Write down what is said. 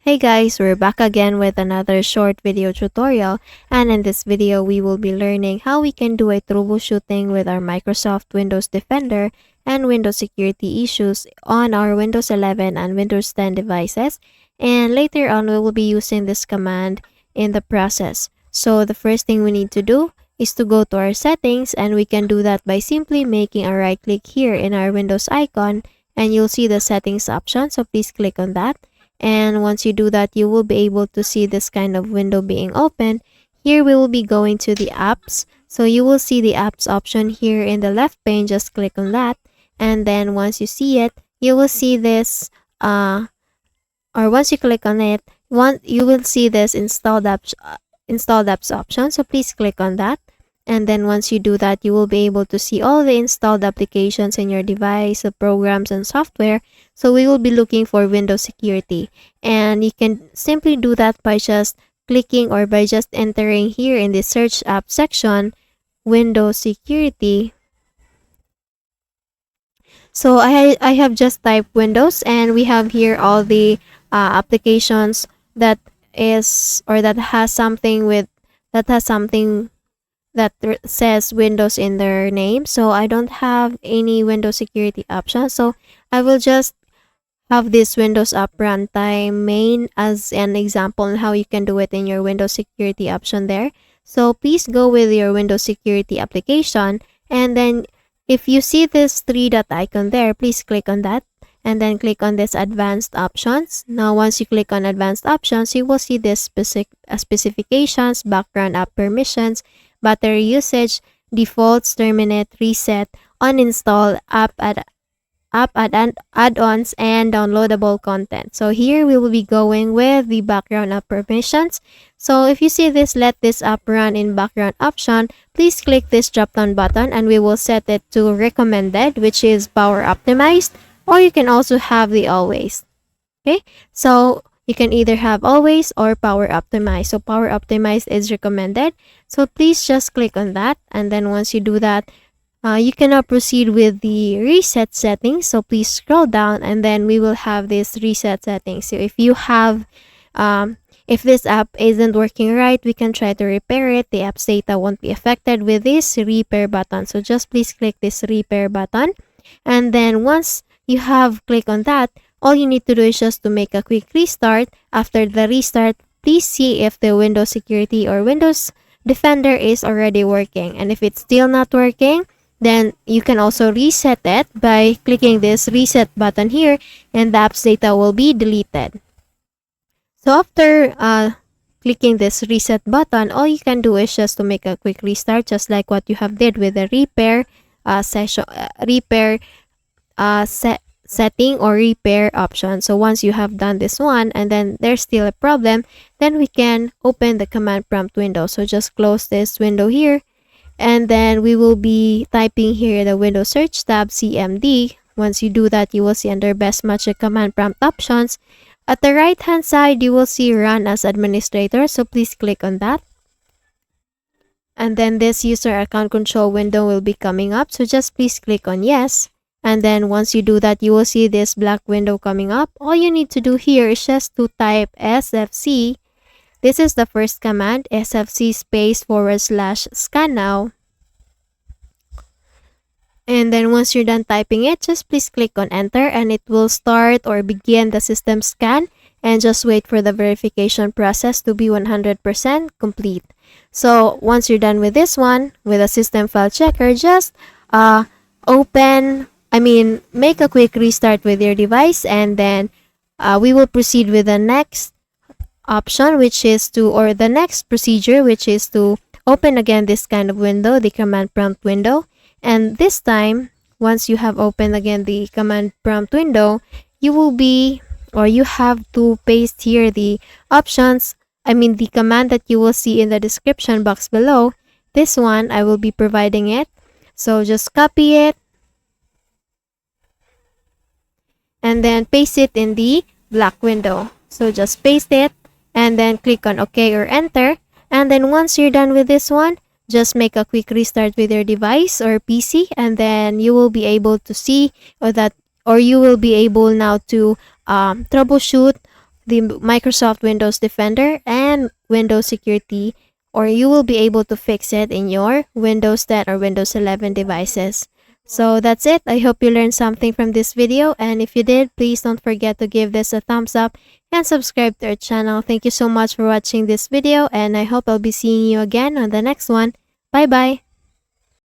Hey guys, we're back again with another short video tutorial, and in this video we will be learning how we can do a troubleshooting with our Microsoft Windows Defender and Windows security issues on our Windows 11 and Windows 10 devices, and later on we will be using this command in the process. So the first thing we need to do is to go to our settings, and we can do that by simply making a right click here in our Windows icon, and you'll see the settings option, so please click on that. And once you do that, you will be able to see this kind of window being opened. Here we will be going to the apps. So you will see the apps option here in the left pane. Just click on that. And then once you see it, you will see this, once you click on it, you will see this installed apps option. So please click on that. And then once you do that, you will be able to see all the installed applications in your device, the programs and software. So we will be looking for Windows Security. And you can simply do that by just clicking or by just entering here in the search app section, Windows Security. So I have just typed Windows, and we have here all the applications that has something that says Windows in their name. So I don't have any Windows security option. So I will just have this Windows app runtime main as an example on how you can do it in your Windows security option there. So please go with your Windows security application, and then if you see this three dot icon there, please click on that and then click on this advanced options. Now once you click on advanced options, you will see this specifications, background app permissions, battery usage, defaults, terminate, reset, uninstall, add-ons, and downloadable content. So here we will be going with the background app permissions. So if you see this, let this app run in background option, please click this drop-down button and we will set it to recommended, which is power optimized, or you can also have the always. Okay, so you can either have always or power optimized. So power optimized is recommended. So please just click on that. And then once you do that, you can now proceed with the reset settings. So please scroll down and then we will have this reset settings. So if you have, if this app isn't working right, we can try to repair it. The app's data won't be affected with this repair button. So just please click this repair button. And then once you have clicked on that, all you need to do is just to make a quick restart. After the restart, please see if the Windows Security or Windows Defender is already working. And if it's still not working, then you can also reset it by clicking this reset button here, and the app's data will be deleted. So after clicking this reset button, all you can do is just to make a quick restart, just like what you have did with the repair setting or repair option. So once you have done this one and then there's still a problem, then we can open the command prompt window. So just close this window here, and then we will be typing here the Windows search tab CMD. Once you do that, you will see under best match the command prompt options. At the right hand side, you will see run as administrator. So please click on that. And then this user account control window will be coming up. So just please click on yes. And then once you do that, you will see this black window coming up. All you need to do here is just to type SFC. This is the first command, SFC /scan now. And then once you're done typing it, just please click on enter and it will start or begin the system scan, and just wait for the verification process to be 100% complete. So once you're done with this one, with a system file checker, just make a quick restart with your device, and then we will proceed with the next option, the next procedure, which is to open again this kind of window, the command prompt window. And this time, once you have opened again the command prompt window, you have to paste here the options, the command that you will see in the description box below. This one, I will be providing it. So just copy it and then paste it in the black window. So just paste it and then click on OK or enter. And then once you're done with this one, just make a quick restart with your device or PC, and then you will be able to see you will be able now to troubleshoot the Microsoft Windows Defender and Windows Security, or you will be able to fix it in your Windows 10 or Windows 11 devices. So that's it. I hope you learned something from this video, and if you did, please don't forget to give this a thumbs up and subscribe to our channel. Thank you so much for watching this video, and I hope I'll be seeing you again on the next one. Bye bye.